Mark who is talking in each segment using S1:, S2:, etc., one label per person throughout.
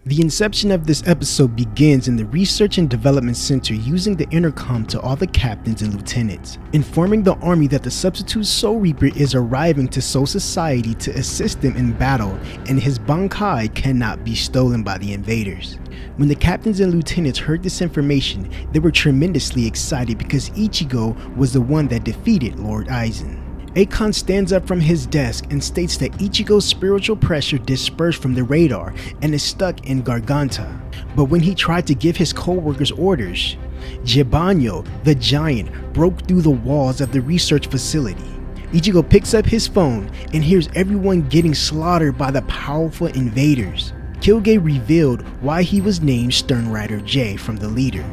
S1: The inception of this episode begins in the Research and Development Center using the intercom to all the captains and lieutenants, informing the army that the substitute Soul Reaper is arriving to Soul Society to assist them in battle and his Bankai cannot be stolen by the invaders. When the captains and lieutenants heard this information, they were tremendously excited because Ichigo was the one that defeated Lord Aizen. Akon stands up from his desk and states that Ichigo's spiritual pressure dispersed from the radar and is stuck in Garganta. But when he tried to give his co-workers orders, Jibanyo, the giant, broke through the walls of the research facility. Ichigo picks up his phone and hears everyone getting slaughtered by the powerful invaders. Kyuuge revealed why he was named Stern Rider J from the leader,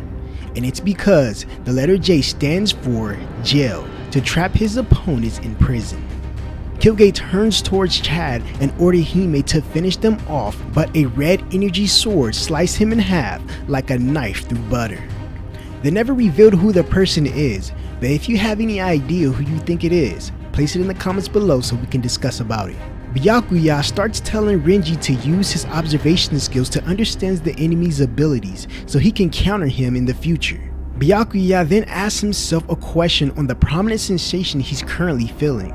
S1: and it's because the letter J stands for jail, to trap his opponents in prison. Kyuuge turns towards Chad and orders Hime to finish them off, but a red energy sword sliced him in half like a knife through butter. They never revealed who the person is, but if you have any idea who you think it is, place it in the comments below so we can discuss about it. Byakuya starts telling Renji to use his observation skills to understand the enemy's abilities so he can counter him in the future. Byakuya then asks himself a question on the prominent sensation he's currently feeling.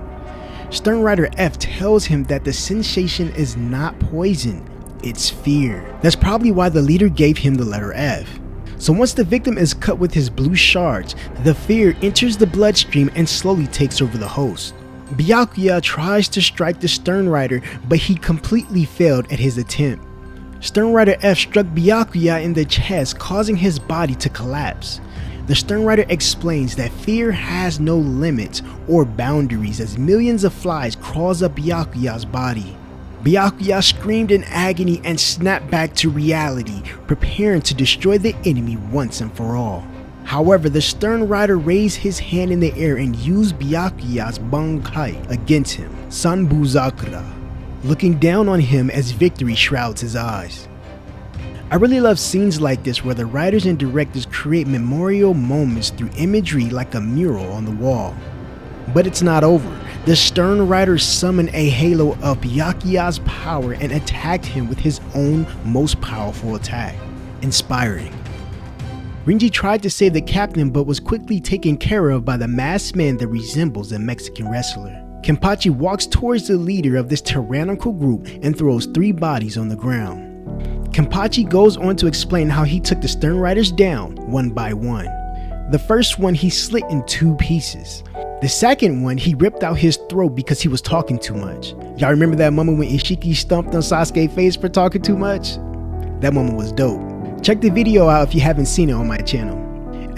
S1: Stern Rider F tells him that the sensation is not poison, it's fear. That's probably why the leader gave him the letter F. So once the victim is cut with his blue shards, the fear enters the bloodstream and slowly takes over the host. Byakuya tries to strike the Stern Rider, but he completely failed at his attempt. Stern Rider F struck Byakuya in the chest, causing his body to collapse. The Stern Rider explains that fear has no limits or boundaries as millions of flies crawls up Byakuya's body. Byakuya screamed in agony and snapped back to reality, preparing to destroy the enemy once and for all. However, the Stern Rider raised his hand in the air and used Byakuya's Bankai against him, Sanbuzakura, looking down on him as victory shrouds his eyes. I really love scenes like this where the writers and directors create memorial moments through imagery like a mural on the wall. But it's not over. The Stern Rider summoned a halo of Byakuya's power and attacked him with his own most powerful attack, inspiring. Renji tried to save the captain but was quickly taken care of by the masked man that resembles a Mexican wrestler. Kenpachi walks towards the leader of this tyrannical group and throws 3 bodies on the ground. Kenpachi goes on to explain how he took the Stern Riders down one by one. The first one he slit in 2 pieces. The second one he ripped out his throat because he was talking too much. Y'all remember that moment when Ishiki stomped on Sasuke's face for talking too much? That moment was dope. Check the video out if you haven't seen it on my channel.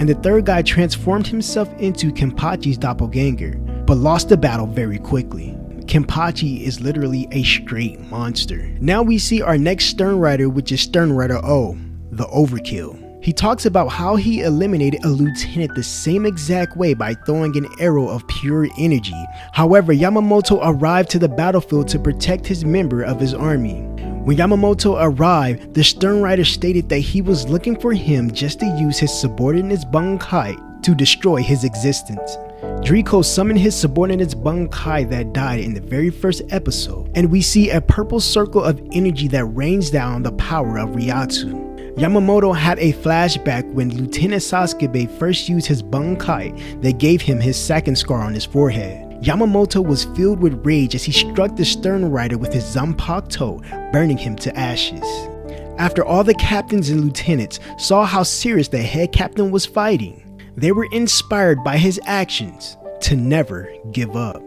S1: And the third guy transformed himself into Kenpachi's doppelganger, but lost the battle very quickly. Kenpachi is literally a straight monster. Now we see our next Stern Rider, which is Stern Rider O, the Overkill. He talks about how he eliminated a lieutenant the same exact way by throwing an arrow of pure energy. However, Yamamoto arrived to the battlefield to protect his member of his army. When Yamamoto arrived, the Stern Rider stated that he was looking for him just to use his subordinate's Bankai to destroy his existence. Driko summoned his subordinate's Bankai that died in the very first episode, and we see a purple circle of energy that rains down the power of Ryatsu. Yamamoto had a flashback when Lieutenant Sasuke first used his Bankai that gave him his second scar on his forehead. Yamamoto was filled with rage as he struck the Stern Rider with his Zanpakuto, burning him to ashes. After all the captains and lieutenants saw how serious the head captain was fighting, they were inspired by his actions to never give up.